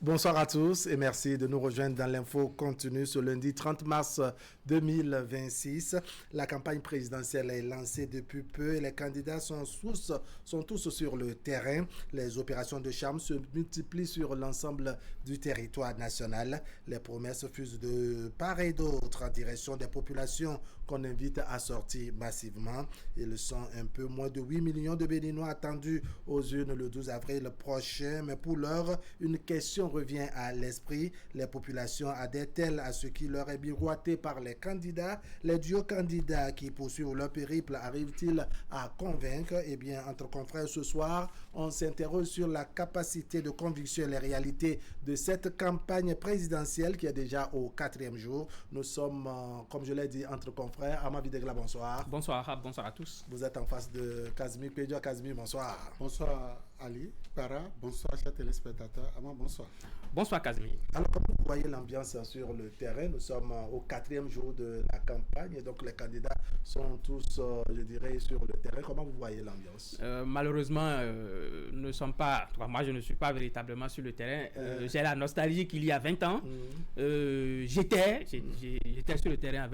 Bonsoir à tous et merci de nous rejoindre dans l'info continue ce lundi 30 mars 2026. La campagne présidentielle est lancée depuis peu et les candidats sont tous sur le terrain. Les opérations de charme se multiplient sur l'ensemble du territoire national. Les promesses fusent de part et d'autre en direction des populations qu'on invite à sortir massivement. Ils sont un peu moins de 8 millions de Béninois attendus aux urnes le 12 avril prochain. Mais pour l'heure, une question revient à l'esprit. Les populations adhèrent-elles à ce qui leur est miroité par les candidats? Les duos candidats qui poursuivent leur périple arrivent-ils à convaincre? Eh bien, entre confrères ce soir, on s'interroge sur la capacité de conviction et les réalités de cette campagne présidentielle qui est déjà au 4e jour. Nous sommes, comme je l'ai dit, entre confrères. Ama Videgla, bonsoir. Bonsoir, bonsoir à tous. Vous êtes en face de Casimir Pédia. Casimir, bonsoir. Bonsoir Ali, Para, bonsoir chers téléspectateurs. Ama, bonsoir. Bonsoir Casimir. Alors, comment vous voyez l'ambiance sur le terrain? Nous sommes au 4e jour de la campagne et donc les candidats sont tous, je dirais, sur le terrain. Comment vous voyez l'ambiance? Malheureusement, ne sommes pas, moi je ne suis pas véritablement sur le terrain. J'ai la nostalgie qu'il y a 20 ans. J'étais sur le terrain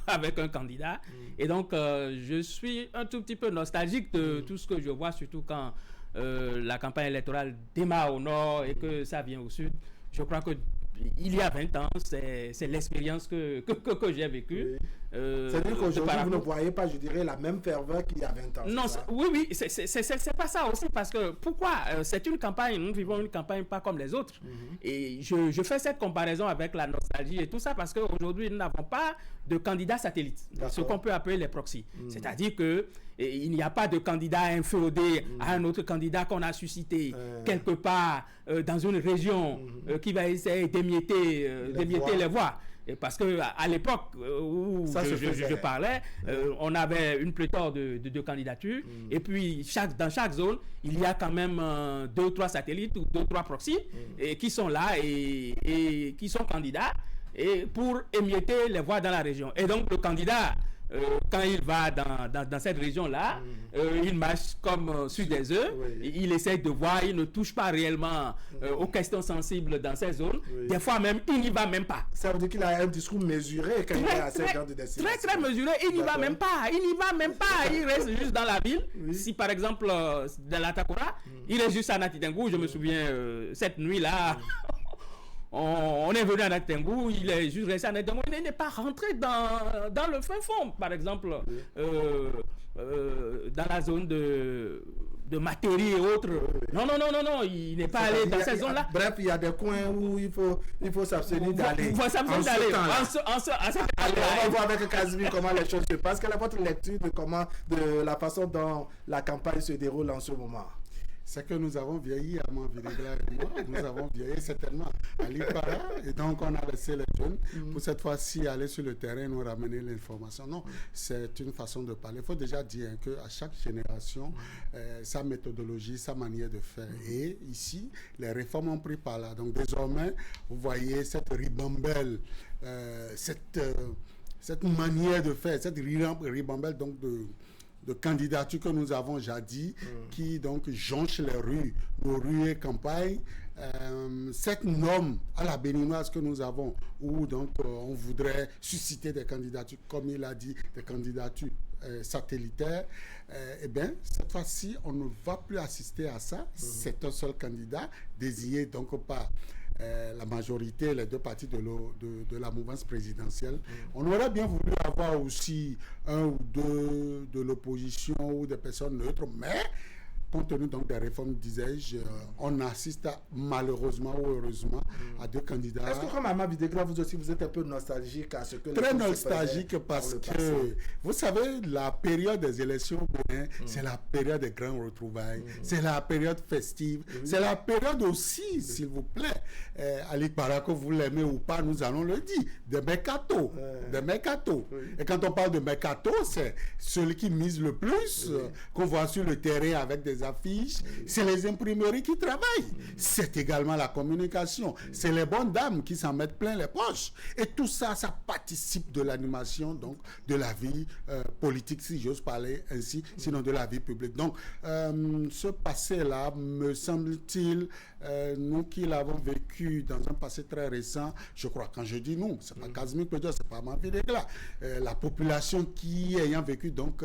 avec un candidat. Et donc, je suis un tout petit peu nostalgique de tout ce que je vois, surtout quand la campagne électorale démarre au nord et que ça vient au sud. Je crois que il y a 20 ans, c'est l'expérience que j'ai vécue. Oui. C'est-à-dire qu'aujourd'hui, vous ne voyez pas, je dirais, la même ferveur qu'il y a 20 ans. Non, oui, c'est pas ça aussi, parce que pourquoi? C'est une campagne, nous vivons une campagne pas comme les autres. Et je fais cette comparaison avec la nostalgie et tout ça, parce qu'aujourd'hui, nous n'avons pas de candidats satellites, ce qu'on peut appeler les proxys. C'est-à-dire qu'il n'y a pas de candidat inféodé à un autre candidat qu'on a suscité quelque part dans une région qui va essayer d'émietter les voix. Et parce que à l'époque où je parlais, on avait une pléthore de candidatures. Et puis dans chaque zone, il y a quand même 2 ou 3 satellites ou 2 ou 3 proxys et qui sont là et qui sont candidats et pour émietter les voix dans la région. Et donc le candidat, quand il va dans cette région-là, il marche comme sur des œufs, il essaie de voir, il ne touche pas réellement aux questions sensibles dans ces zones. Des fois même, il n'y va même pas. Ça veut dire qu'il a un discours mesuré quand il est à ce genre de destination. Très mesuré, il n'y va même pas. Il reste juste dans la ville. Si par exemple, dans la Takora, il est juste à Natitengou, je me souviens, cette nuit-là... On est venu à Natitengou, il est juste resté à Natitengou, il n'est pas rentré dans le fin fond, par exemple, dans la zone de Matéri et autres. Non, il n'est pas allé dans cette zone-là. Bref, il y a des coins où il faut s'abstenir d'aller. Il faut s'abstenir d'aller. On va voir avec Casimir comment les choses se passent. Quelle est votre lecture de la façon dont la campagne se déroule en ce moment? C'est que nous avons vieilli, Ama Videgla et moi, nous avons vieilli certainement à l'Ipara, et donc on a laissé les jeunes pour cette fois-ci aller sur le terrain, nous ramener l'information. Non, c'est une façon de parler. Il faut déjà dire qu'à chaque génération, sa méthodologie, sa manière de faire. Et ici, les réformes ont pris par là. Donc désormais, vous voyez cette ribambelle, cette manière de faire, cette ribambelle donc de candidatures que nous avons jadis, qui donc jonchent les rues, nos rues et campagnes. Cette norme à la béninoise que nous avons, où donc on voudrait susciter des candidatures, comme il a dit, des candidatures satellitaires, eh bien, cette fois-ci, on ne va plus assister à ça. C'est un seul candidat, désigné donc par la majorité, les 2 partis de la mouvance présidentielle. On aurait bien voulu avoir aussi 1 ou 2 de l'opposition ou des personnes neutres, mais compte tenu donc des réformes, disais-je, on assiste malheureusement ou heureusement à 2 candidats. Est-ce que comme Ama Videgla, vous aussi, vous êtes un peu nostalgique à ce que... Très nostalgique parce que, vous savez, la période des élections, c'est la période des grands retrouvailles, c'est la période festive, c'est la période aussi, s'il vous plaît, Ali Para, que vous l'aimez ou pas, nous allons le dire, des mercato. Et quand on parle de mercato, c'est celui qui mise le plus, qu'on voit sur le terrain avec des les affiches, c'est les imprimeries qui travaillent. C'est également la communication. C'est les bonnes dames qui s'en mettent plein les poches. Et tout ça, ça participe de l'animation, donc, de la vie politique, si j'ose parler ainsi, sinon de la vie publique. Donc, ce passé-là, me semble-t-il, nous qui l'avons vécu dans un passé très récent, je crois, quand je dis nous, c'est pas Casimir Pédia, c'est pas Mamvi Degla, la population qui ayant vécu donc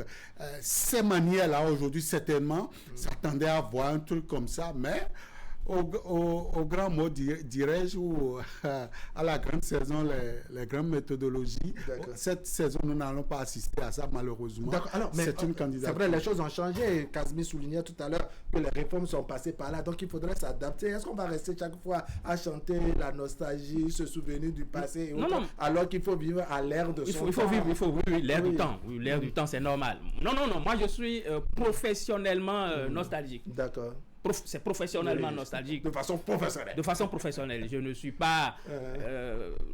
ces manières-là aujourd'hui, certainement, s'attendait à voir un truc comme ça, mais au grand mot, dirais-je, ou à la grande saison, les grandes méthodologies. Cette saison, nous n'allons pas assister à ça, malheureusement. Alors, c'est une candidature. C'est vrai, les choses ont changé. Casimir soulignait tout à l'heure que les réformes sont passées par là, donc il faudrait s'adapter. Est-ce qu'on va rester chaque fois à chanter la nostalgie, se souvenir du passé, non, alors qu'il faut vivre à l'ère de son temps? Il faut vivre l'ère du temps. Oui, l'ère du temps, c'est normal. Non. Moi, je suis professionnellement nostalgique. D'accord. C'est professionnellement nostalgique. De façon professionnelle. De façon professionnelle. Je ne suis pas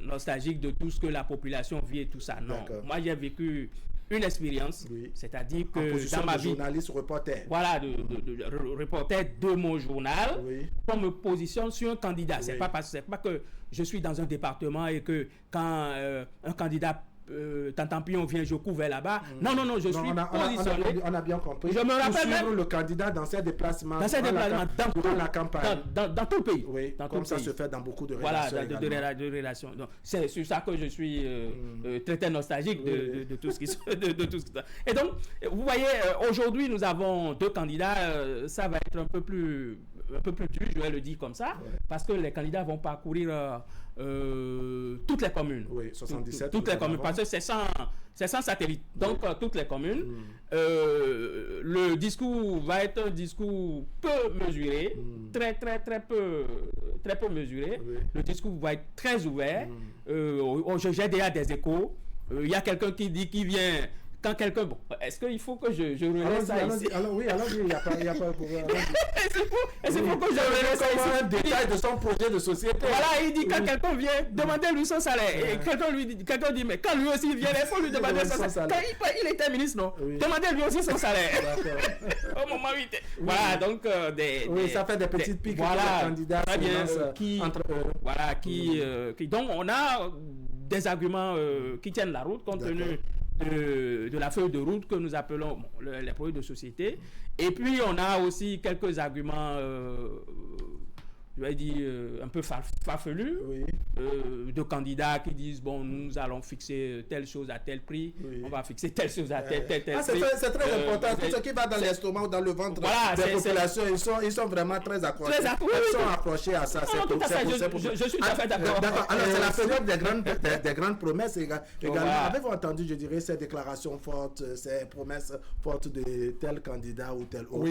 nostalgique de tout ce que la population vit et tout ça. Non. Moi, j'ai vécu une expérience, c'est-à-dire que dans ma vie, journaliste, reporter. Voilà, de reporter de mon journal, on me positionne sur un candidat. C'est pas que je suis dans un département et que quand un candidat Tantampion vient, je couvre là-bas. Non, je suis positionné. On a bien compris. Je me rappelle même le candidat dans ses déplacements. Dans la campagne. Dans tout le pays. Oui, comme ça se fait dans beaucoup de relations. Voilà, de relations. Donc, c'est sur ça que je suis très nostalgique de tout ce qui se passe. Et donc, vous voyez, aujourd'hui, nous avons deux candidats. Ça va être un peu plus dur, je vais le dire comme ça, parce que les candidats vont parcourir toutes les communes. Oui, 77. Toutes les communes, parce que c'est 100 satellites. Donc, toutes les communes. Le discours va être un discours peu mesuré, très peu mesuré. Le discours va être très ouvert. J'ai déjà des échos. Il y a quelqu'un qui vient... Quand quelqu'un... Bon, est-ce qu'il faut que je relaisse ça ici? Alors, il n'y a pas de problème. Est-ce qu'il faut que je relaisse ça ici? Un détail de son projet de société. Voilà, il dit quand quelqu'un vient, demandez-lui son salaire. Et quelqu'un dit, mais quand lui aussi vient, il faut lui demander son salaire. Quand il était ministre, non? Demandez-lui aussi son salaire. Au moment où il était... Voilà, donc... ça fait des petites piques. Voilà, candidats très bien. Entre eux. Voilà, donc, on a des arguments qui tiennent la route, compte tenu de la feuille de route que nous appelons les projets de société. Et puis, on a aussi quelques arguments, je vais dire, un peu farfelus, de candidats qui disent, bon, nous allons fixer telle chose à tel prix, on va fixer telle chose à tel prix. C'est très important. Tout ce qui va dans l'estomac ou dans le ventre des populations, ils sont vraiment très accrochés. Ils sont accrochés à ça. Je suis tout à fait d'accord. Alors, c'est la période des grandes promesses également. Avez-vous entendu, je dirais, ces déclarations fortes, ces promesses fortes de tel candidat ou tel autre?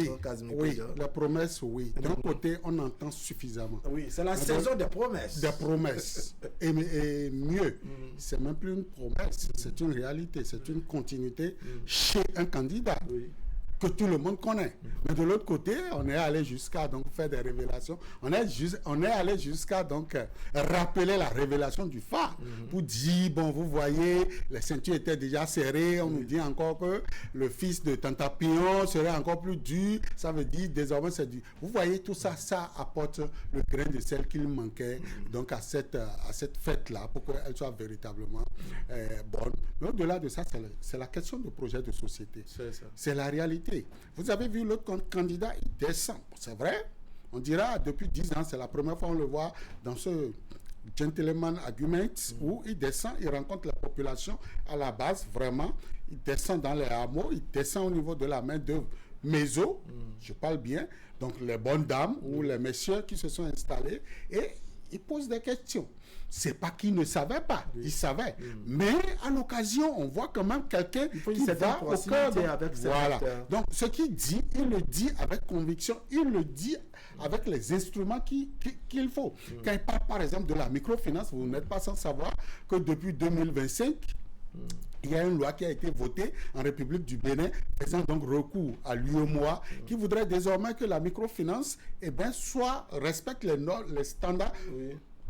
Oui, la promesse, oui. D'un côté, on entend suffisamment. Oui, c'est la saison des promesses. Des promesses. Et mieux, c'est même plus une promesse, c'est une réalité, c'est une continuité chez un candidat que tout le monde connaît. Mais de l'autre côté, on est allé jusqu'à donc faire des révélations. On est allé jusqu'à donc rappeler la révélation du phare pour dire, bon, vous voyez, les ceintures étaient déjà serrées. On nous dit encore que le fils de Tantampion serait encore plus dur. Ça veut dire, désormais, c'est dur. Vous voyez, tout ça, ça apporte le grain de sel qu'il manquait donc à cette fête-là pour qu'elle soit véritablement bonne. Mais au-delà de ça, c'est la question de projet de société. C'est la réalité. Vous avez vu l'autre candidat, il descend. C'est vrai, on dira depuis 10 ans, c'est la première fois qu'on le voit dans ce gentleman argument où il descend, il rencontre la population à la base, vraiment. Il descend dans les hameaux, il descend au niveau de la main-d'œuvre méso, je parle bien, donc les bonnes dames ou les messieurs qui se sont installés et il pose des questions. C'est pas qu'il ne savait pas, il savait. Mais à l'occasion, on voit quand même quelqu'un qui va au cœur de... Voilà. Donc, ce qu'il dit, il le dit avec conviction, il le dit avec les instruments qu'il faut. Quand il parle, par exemple, de la microfinance, vous n'êtes pas sans savoir que depuis 2025, il y a une loi qui a été votée en République du Bénin, faisant donc recours à l'UEMOA, qui voudrait désormais que la microfinance respecte les standards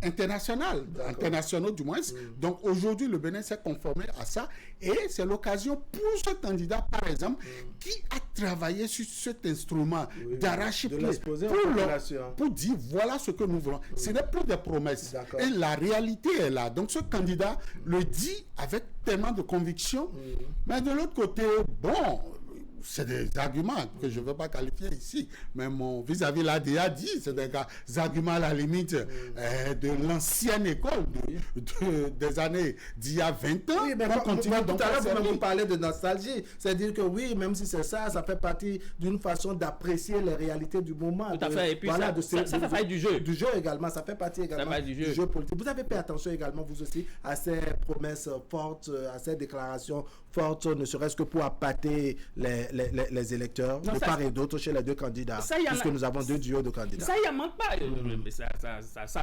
internationaux du moins. Donc aujourd'hui, le Bénin s'est conformé à ça et c'est l'occasion pour ce candidat, par exemple, qui a travaillé sur cet instrument d'arrache-pied pour dire voilà ce que nous voulons. Ce n'est plus des promesses. Et la réalité est là. Donc ce candidat le dit avec tellement de conviction. Mais de l'autre côté, bon, c'est des arguments que je ne veux pas qualifier ici, mais mon vis-à-vis l'ADA dit, c'est des arguments à la limite de l'ancienne école des années d'il y a 20 ans. Oui, mais tout à l'heure, vous parlez de nostalgie. C'est-à-dire que oui, même si c'est ça, ça fait partie d'une façon d'apprécier les réalités du moment. Tout à fait. Et puis voilà, ça fait partie du jeu. Du jeu également, ça fait partie également du jeu politique. Vous avez fait attention également, vous aussi, à ces promesses fortes, à ces déclarations fortes, ne serait-ce que pour appâter les électeurs de part et d'autre chez les deux candidats, puisque nous avons deux duos de candidats. Ça, il ne manque pas. Mais ça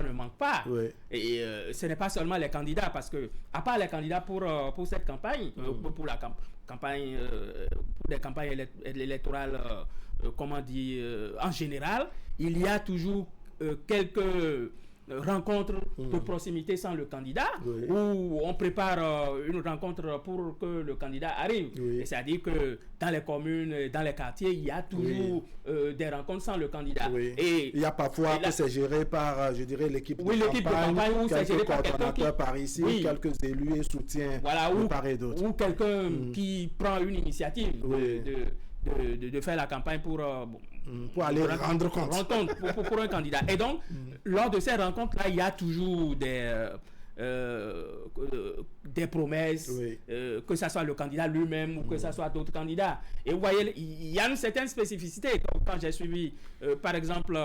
ne manque pas. Oui. Et ce n'est pas seulement les candidats, parce que, à part les candidats pour cette campagne, pour la campagne, pour des campagnes électorales, comment dire, en général, il y a toujours quelques rencontre de proximité sans le candidat, où on prépare une rencontre pour que le candidat arrive. C'est-à-dire que dans les communes, dans les quartiers, il y a toujours des rencontres sans le candidat. Et il y a parfois que c'est géré par, je dirais, l'équipe de campagne, ou c'est géré par quelqu'un par ici, quelques élus et soutiens de part et d'autre. Ou quelqu'un qui prend une initiative de faire la campagne pour aller rendre compte pour un candidat. Et donc, lors de ces rencontres-là, il y a toujours des promesses, que ce soit le candidat lui-même ou que ce soit d'autres candidats. Et vous voyez, il y a une certaine spécificité. Quand j'ai suivi, par exemple,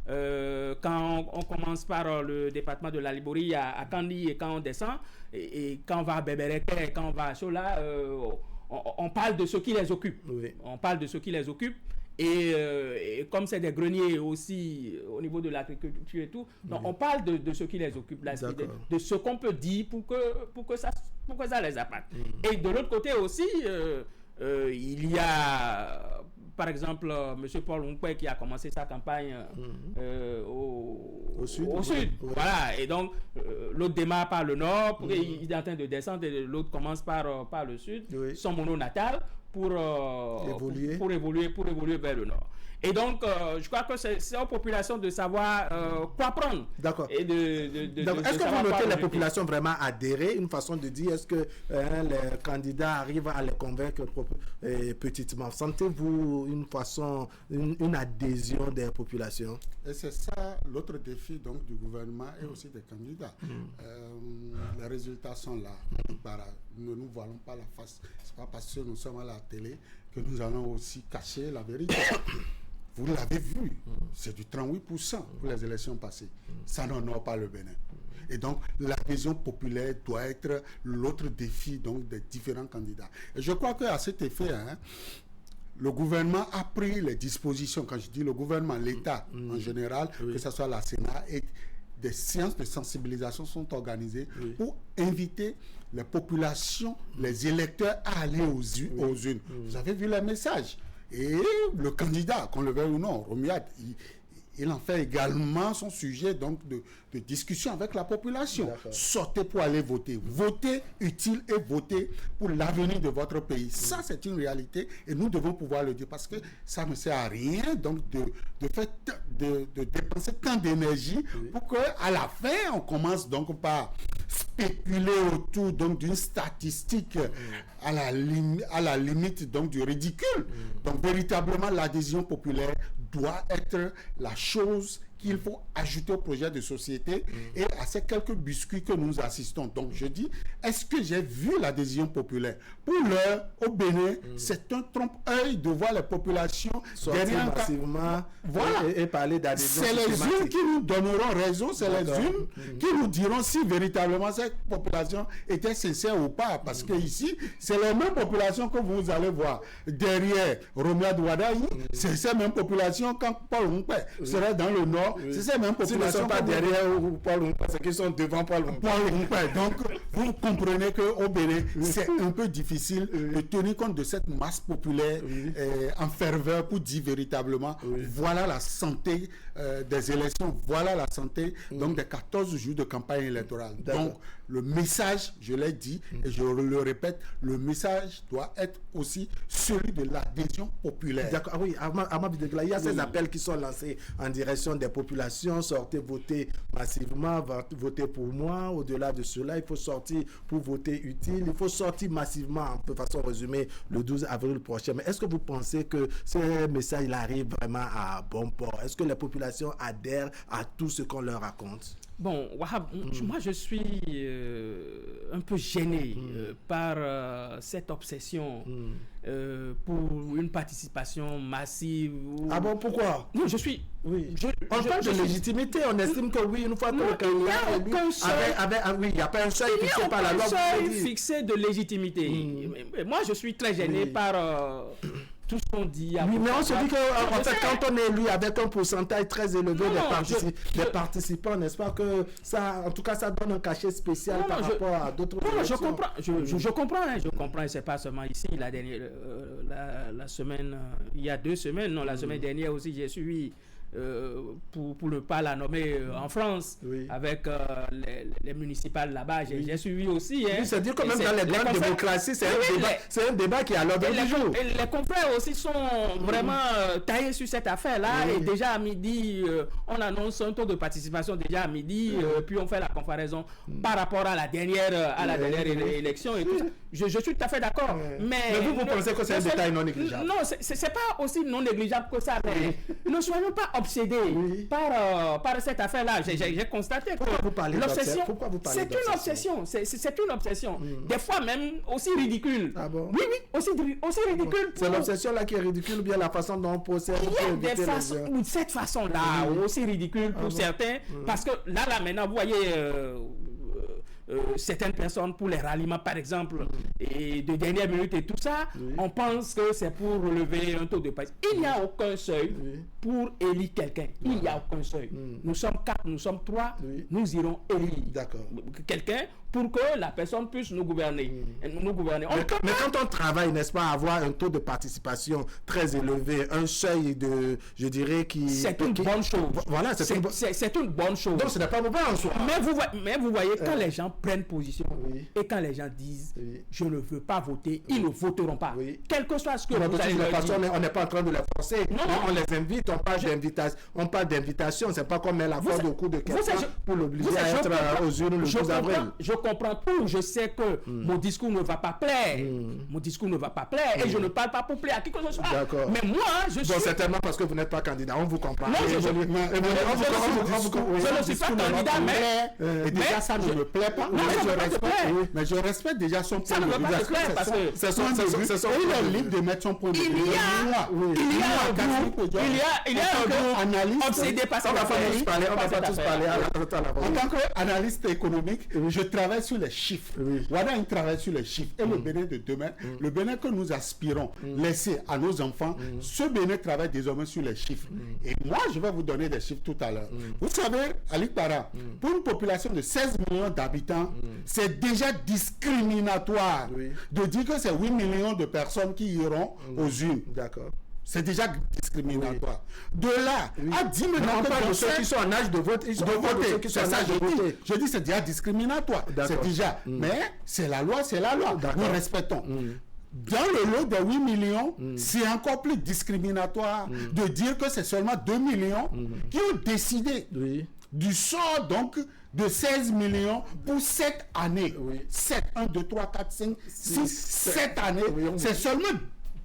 quand on commence par le département de la Liborie à Kandi et quand on descend, et quand on va à Bebereke, quand on va à Chola, on parle de ce qui les occupe. On parle de ce qui les occupe. Et comme c'est des greniers aussi au niveau de l'agriculture et tout, donc on parle de ce qui les occupe, là, de ce qu'on peut dire pour que ça les appâte. Et de l'autre côté aussi, il y a par exemple M. Paul Nkwe qui a commencé sa campagne au sud. Voilà, et donc l'autre démarre par le nord, il est en train de descendre, et l'autre commence par le sud, son mono natal, pour évoluer vers le nord. Et donc, je crois que c'est aux populations de savoir quoi prendre. D'accord. Et est-ce que vous notez les populations vraiment adhérer, une façon de dire, est-ce que les candidats arrivent à les convaincre petitement? Sentez-vous une adhésion des populations? Et c'est ça l'autre défi donc du gouvernement et aussi des candidats. Les résultats sont là. Ne nous voilons pas la face. C'est pas parce que nous sommes à la télé que nous allons aussi cacher la vérité. Vous l'avez vu, c'est du 38% pour les élections passées. Ça n'honore pas le Bénin. Et donc, l'adhésion populaire doit être l'autre défi donc, des différents candidats. Et je crois qu'à cet effet, le gouvernement a pris les dispositions, quand je dis le gouvernement, l'État en général, que ce soit la Sénat, et des séances de sensibilisation sont organisées pour inviter les populations, les électeurs à aller aux urnes. Vous avez vu les messages. Et le candidat, qu'on le veuille ou non, Romuald, il en fait également son sujet donc de discussion avec la population. Sortez pour aller voter. Votez utile et votez pour l'avenir de votre pays. Ça, c'est une réalité et nous devons pouvoir le dire parce que ça ne sert à rien donc de dépenser tant d'énergie pour qu'à la fin, on commence donc par spéculer autour donc d'une statistique à la limite donc du ridicule. Donc véritablement l'adhésion populaire doit être la chose qu'il faut ajouter au projet de société et à ces quelques biscuits que nous assistons. Donc je dis, est-ce que j'ai vu l'adhésion populaire? Pour l'heure, au Bénin, c'est un trompe-œil de voir les populations sortir massivement et parler d'adhésion. C'est les unes qui nous donneront raison, c'est les unes qui nous diront si véritablement cette population était sincère ou pas. Parce que ici, c'est les mêmes populations que vous allez voir derrière Romuald Wadaï. C'est ces mêmes populations quand Paul Nkwe serait dans le nord. population, c'est ces mêmes S'ils ne populations sont pas derrière Paul Onkpa, c'est qu'ils sont devant Paul Onkpa. Donc, vous comprenez qu'au Bénin, c'est un peu difficile de tenir compte de cette masse populaire en ferveur pour dire véritablement, voilà la santé des élections, voilà la santé donc des 14 jours de campagne électorale. Donc, le message, je l'ai dit et je le répète, le message doit être aussi celui de l'adhésion populaire. D'accord, oui, il y a ces appels qui sont lancés en direction des populations, sortez voter massivement, votez pour moi, au-delà de cela, il faut sortir pour voter utile, il faut sortir massivement, de façon résumée, le 12 avril prochain. Mais est-ce que vous pensez que ce message arrive vraiment à bon port? Est-ce que les populations adhèrent à tout ce qu'on leur raconte? Bon, Wahab, moi je suis un peu gêné par cette obsession pour une participation massive. Ah bon, pourquoi? Non, je suis... Oui. On parle de légitimité, on estime que oui, une fois que le candidat il n'y a pas un seuil fixé par la loi. Il n'y a aucun seuil fixé de légitimité. Moi, je suis très gêné par... tout ce qu'on dit. Oui, mais on se dit que en fait, quand on est élu avec un pourcentage très élevé des participants, n'est-ce pas que ça, en tout cas, ça donne un cachet spécial par rapport à d'autres élections. Je comprends, c'est pas seulement ici. La semaine, il y a 2 semaines, non, la semaine dernière aussi, j'ai suivi. Pour ne pas la nommer en France, avec les municipales là-bas, j'ai suivi aussi. Hein. C'est-à-dire que même dans les grandes démocraties, c'est un débat qui est à l'ordre du jour. Et les confrères aussi sont vraiment taillés sur cette affaire-là. Et déjà à midi, on annonce un taux de participation déjà à midi, puis on fait la comparaison par rapport à la dernière, élection et tout ça. Je suis tout à fait d'accord. Mais vous pensez que c'est un détail non négligeable? Non, c'est pas aussi non négligeable que ça. Mais ne soyons pas obsédé par cette affaire-là. J'ai constaté que l'obsession, c'est une obsession. C'est une obsession. Des fois même aussi ridicule. Ah bon? Oui, aussi ridicule. C'est l'obsession-là qui est ridicule ou bien la façon dont on procède? Il y a des façons, ou cette façon-là, aussi ridicule pour certains. Parce que là, maintenant, vous voyez... certaines personnes pour les ralliements par exemple et de dernière minute et tout ça, on pense que c'est pour relever un taux de participation. Il n'y a aucun seuil pour élire quelqu'un. Il n'y a aucun seuil. Nous sommes 4, nous sommes 3, nous irons élire quelqu'un pour que la personne puisse nous gouverner. Mais quand on travaille, n'est-ce pas, à avoir un taux de participation très élevé, un seuil de, je dirais, qui... C'est une bonne chose. Voilà, c'est une bonne chose. Donc ce n'est pas mauvais en soi. Mais vous voyez, quand les gens prennent position et quand les gens disent je ne veux pas voter, ils ne voteront pas. Quel que soit ce que vous allez leur dire. On n'est pas en train de les forcer. Non. On les invite, on parle d'invitation. C'est pas comme la force de coup de quelqu'un pour l'obliger à être aux urnes le 12 avril. Je comprends tout. Je sais que mon discours ne va pas plaire. Mon discours ne va pas plaire et je ne parle pas pour plaire à qui que ce soit. Mais moi, je suis... Donc certainement parce que vous n'êtes pas candidat. On vous comprend. Non, je ne suis pas candidat, mais déjà ça ne me plaît pas. Mais je respecte déjà son point de vue. Il est libre de mettre son point de vue. Il y a un groupe analyste obsédé par ça. On va pas tous parler. En tant qu'analyste économique, je travaille sur les chiffres. Voilà, il travaille sur les chiffres. Et le Bénin de demain, le Bénin que nous aspirons laisser à nos enfants, ce Bénin travaille désormais sur les chiffres. Et moi, je vais vous donner des chiffres tout à l'heure. Vous savez, Ali Para, pour une population de 16 millions d'habitants, c'est déjà discriminatoire de dire que c'est 8 millions de personnes qui iront aux urnes. D'accord. C'est déjà discriminatoire. De là à 10 millions de personnes ceux qui sont en âge de vote, ils sont voter. C'est ça, je dis c'est déjà discriminatoire. C'est déjà. Mais c'est la loi, c'est la loi. Nous respectons. Dans le lot de 8 millions, c'est encore plus discriminatoire de dire que c'est seulement 2 millions qui ont décidé du sort donc de 16 millions pour 7 années. 7, 1, 2, 3, 4, 5, 6, 7 années. C'est seulement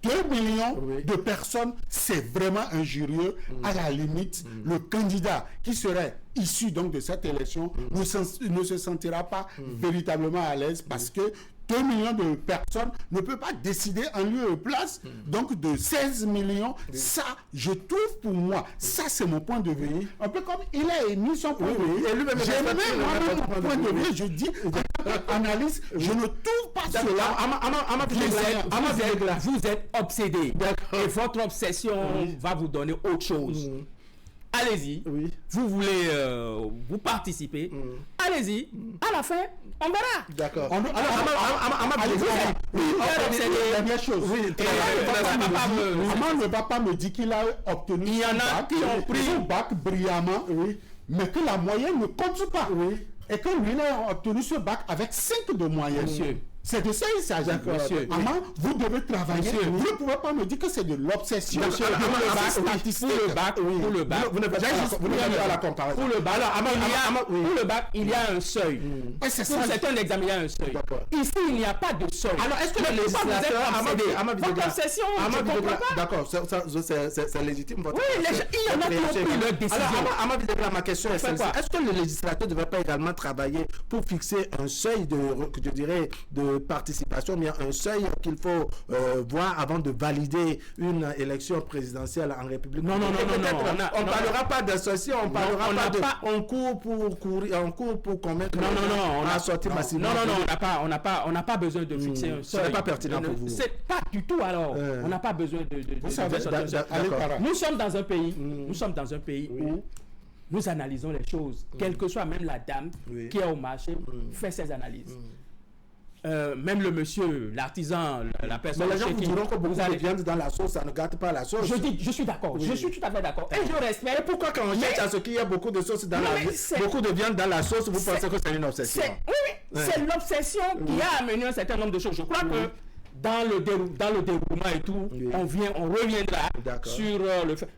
2 millions de personnes. C'est vraiment injurieux. À la limite, le candidat qui serait issu donc de cette élection ne se sentira pas véritablement à l'aise parce que 2 millions de personnes ne peuvent pas décider en lieu et place donc de 16 millions. Ça, je trouve pour moi, ça c'est mon point de vue. Un peu comme il a émis son point de vue. J'ai même mon point de vue. Je dis, analyse, je ne trouve pas cela. Vous êtes obsédé. Et votre obsession va vous donner autre chose. allez-y. Oui. Vous voulez vous participer, allez-y. À la fin, on verra. D'accord. Dernière chose. Amand ne va pas me dire qu'il a obtenu Il y en a qui ont pris son bac brillamment, mais que la moyenne ne compte pas. Et que lui, il a obtenu ce bac avec 5 de moyenne. Monsieur. C'est de ça il s'agit. Monsieur. Amand, vous devez travailler. Monsieur. Vous ne pouvez pas me dire que c'est de l'obsession. Pour le bac, Vous n'êtes pas à la comparaison. pour le bac, il y a un seuil. Ouais, c'est Pour ça. certains examens, il y a un seuil. D'accord. Ici, il n'y a pas de seuil. Alors, est-ce que le Mais pourquoi vous êtes législateur... obsédé? Votre obsession, je ne comprends pas. D'accord, c'est légitime. Votre Oui, il y en a qui ont pris leur décision. Alors, Amand Videgla, ma question est Fait celle-ci. quoi? Est-ce que le législateur ne devrait pas également travailler pour fixer un seuil je dirais, de participation, bien un seuil qu'il faut voir avant de valider une élection présidentielle en République? Non. On ne parlera pas d'association, on ne parlera pas de... pas- On court pour convaincre les gens à sortir massivement. On n'a pas besoin de fixer un Ce seuil. n'est pas pertinent pour vous. C'est pas du tout alors. On n'a pas besoin de Vous savez, sortir un seuil. allez par là. Nous sommes dans un pays où nous analysons les choses, quelle que soit même la dame qui est au marché, fait ses analyses. Même le monsieur, l'artisan, la personne... Mais les gens chez vous qui diront que beaucoup vous allez- de viande dans la sauce, ça ne gâte pas la sauce. Je suis d'accord, je suis tout à fait d'accord. Et je respecte. Pourquoi quand on cherche à ce qu'il y a beaucoup de sauce dans Non, la mais c'est- beaucoup de viande dans la sauce, vous pensez que c'est une obsession? C'est l'obsession qui a amené un certain nombre de choses. Je crois que dans le déroulement et tout, on reviendra D'accord. sur le fait.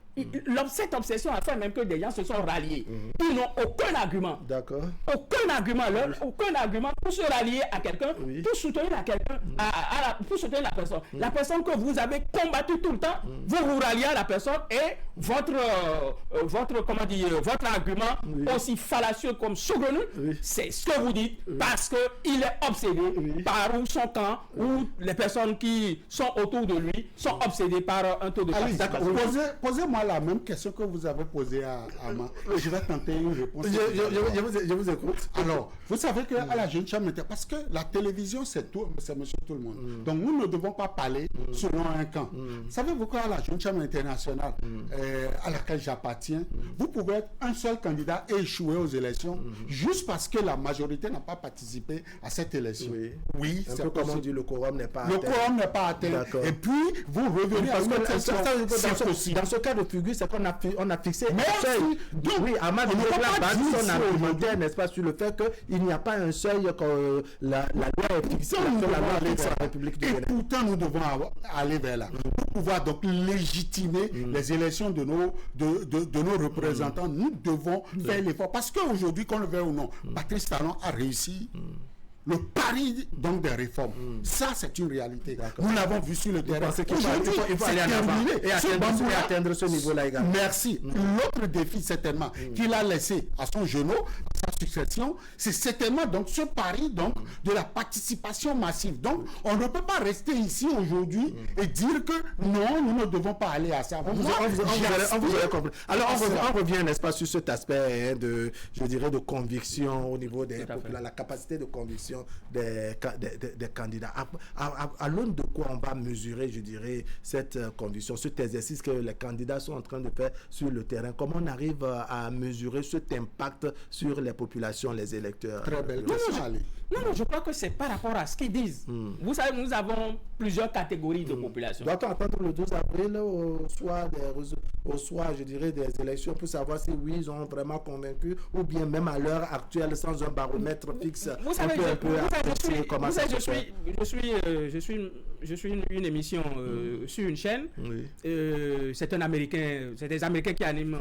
Cette obsession a fait même que des gens se sont ralliés. Ils n'ont aucun argument. D'accord. Aucun argument pour se rallier à quelqu'un, pour soutenir à quelqu'un, pour soutenir la personne. La personne que vous avez combattue tout le temps, vous ralliez à la personne et votre argument, aussi fallacieux comme saugrenu, c'est ce que vous dites, parce qu'il est obsédé par son camp, ou les personnes qui sont autour de lui sont obsédées par un taux de Allez, participation. posez-moi la même question que vous avez posée à Amand. Je vais tenter une réponse. Je vous écoute. Alors, vous savez qu'à la Jeune Chambre, parce que la télévision, c'est monsieur tout le monde. Donc, nous ne devons pas parler selon un camp. Savez-vous qu'à la Jeune Chambre internationale, à laquelle j'appartiens, vous pouvez être un seul candidat et échouer aux élections juste parce que la majorité n'a pas participé à cette élection. Oui, Un c'est peu comme on possible. dit, le quorum n'est pas Le atteint. quorum n'est pas atteint. D'accord. Et puis, vous revenez à Parce une que autre question. C'est possible. dans ce cas de figure, c'est qu'on a fixé un Merci. seuil. Donc, Oui, Amand on ne peut Videgla pas base dire son ça argumentaire, n'est-ce pas, sur le fait qu'il n'y a pas un seuil que la loi est fixée, Nous que la devons loi aller fixe vers en République du Et Bénin. pourtant, nous devons aller vers là. Pour pouvoir donc légitimer les élections de nos représentants, nous devons faire l'effort. Parce qu'aujourd'hui, qu'on le veuille ou non, Patrice Talon a réussi le pari donc des réformes. Ça, c'est une réalité. Nous l'avons vu sur le terrain. pensez qu'il faut- Aujourd'hui, il faut c'est aller en avant terminé. et Ce atteindre- bambou-là, et atteindre ce niveau-là également. Merci. L'autre défi, certainement, qu'il a laissé à son genou, à sa succession, c'est certainement donc ce pari donc de la participation massive. Donc, on ne peut pas rester ici aujourd'hui et dire que non, nous ne devons pas aller à ça. On vous aurait compris. Alors, on revient, n'est-ce pas, sur cet aspect de, je dirais, de conviction au niveau des populations, la capacité de conviction des candidats. À l'aune de quoi on va mesurer, je dirais, cette conviction, cet exercice que les candidats sont en train de faire sur le terrain? Comment on arrive à mesurer cet impact sur les populations, les électeurs? Très belle question, Ali. Non, je crois que c'est par rapport à ce qu'ils disent. Vous savez, nous avons plusieurs catégories de population. Doit-on attendre le 12 avril au soir, je dirais, des élections pour savoir si oui, ils ont vraiment convaincu, ou bien même à l'heure actuelle, sans un baromètre fixe, Vous savez, je suis une émission sur une chaîne. C'est un Américain, c'est des Américains qui animent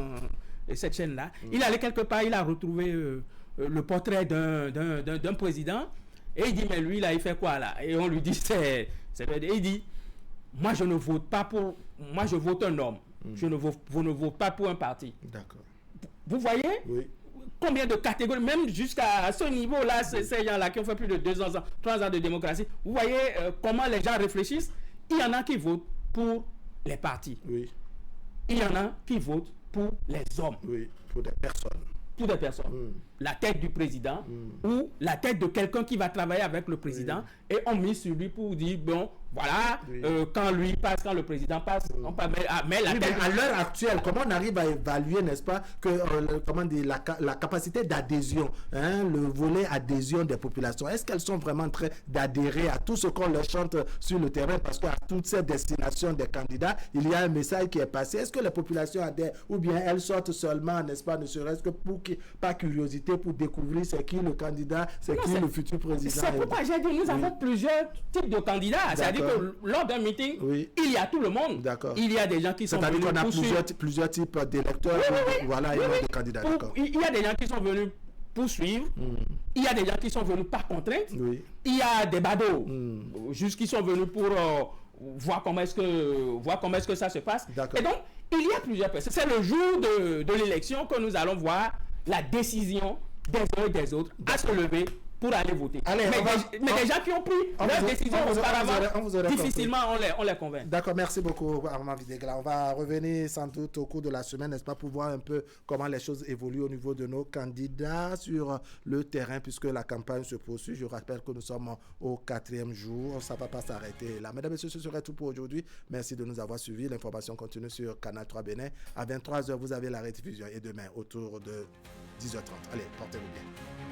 cette chaîne-là. Il allait quelque part, il a retrouvé le portrait d'un président et il dit, mais lui là il fait quoi là? Et on lui dit, il dit, moi je ne vote pas pour, moi je vote un homme, je ne vote pas pour un parti. D'accord. Vous voyez? Oui. Combien de catégories, même jusqu'à ce niveau-là, ces gens-là qui ont fait plus de 3 ans de démocratie, vous voyez comment les gens réfléchissent? Il y en a qui votent pour les partis. Oui. Il y en a qui votent pour les hommes. Oui, pour des personnes. Pour des personnes. la tête du président ou la tête de quelqu'un qui va travailler avec le président et on mise sur lui pour dire, bon, voilà, quand lui passe, quand le président passe, on peut mettre la tête. À l'heure actuelle, comment on arrive à évaluer, n'est-ce pas, que comment dire, la capacité d'adhésion, hein, le volet adhésion des populations, est-ce qu'elles sont vraiment en train d'adhérer à tout ce qu'on leur chante sur le terrain, parce qu'à toutes ces destinations des candidats, il y a un message qui est passé. Est-ce que les populations adhèrent ou bien elles sortent seulement, n'est-ce pas, ne serait-ce que par curiosité, pour découvrir c'est qui le candidat, c'est qui le futur président? C'est pourquoi j'ai dit, nous avons plusieurs types de candidats. C'est-à-dire que lors d'un meeting, il y a tout le monde. Il y a des gens qui sont venus pour suivre. C'est-à-dire qu'on a plusieurs types d'électeurs, voilà, et de candidats. Il y a des gens qui sont venus pour suivre. Il y a des gens qui sont venus par contrainte. Il y a des badauds, juste qui sont venus pour voir comment est-ce que ça se passe. Et donc, il y a plusieurs personnes. C'est le jour de l'élection que nous allons voir la décision des uns et des autres à se lever pour aller voter. Allez, mais des gens qui ont pris leur décision auparavant, difficilement on les convainc. D'accord, merci beaucoup Armand Videgla. On va revenir sans doute au cours de la semaine, n'est-ce pas, pour voir un peu comment les choses évoluent au niveau de nos candidats sur le terrain, puisque la campagne se poursuit. Je rappelle que nous sommes au 4e jour, ça ne va pas s'arrêter là. Mesdames et messieurs, ce serait tout pour aujourd'hui. Merci de nous avoir suivis. L'information continue sur Canal 3 Bénin. À 23h, vous avez la rediffusion et demain autour de 10h30. Allez, portez-vous bien.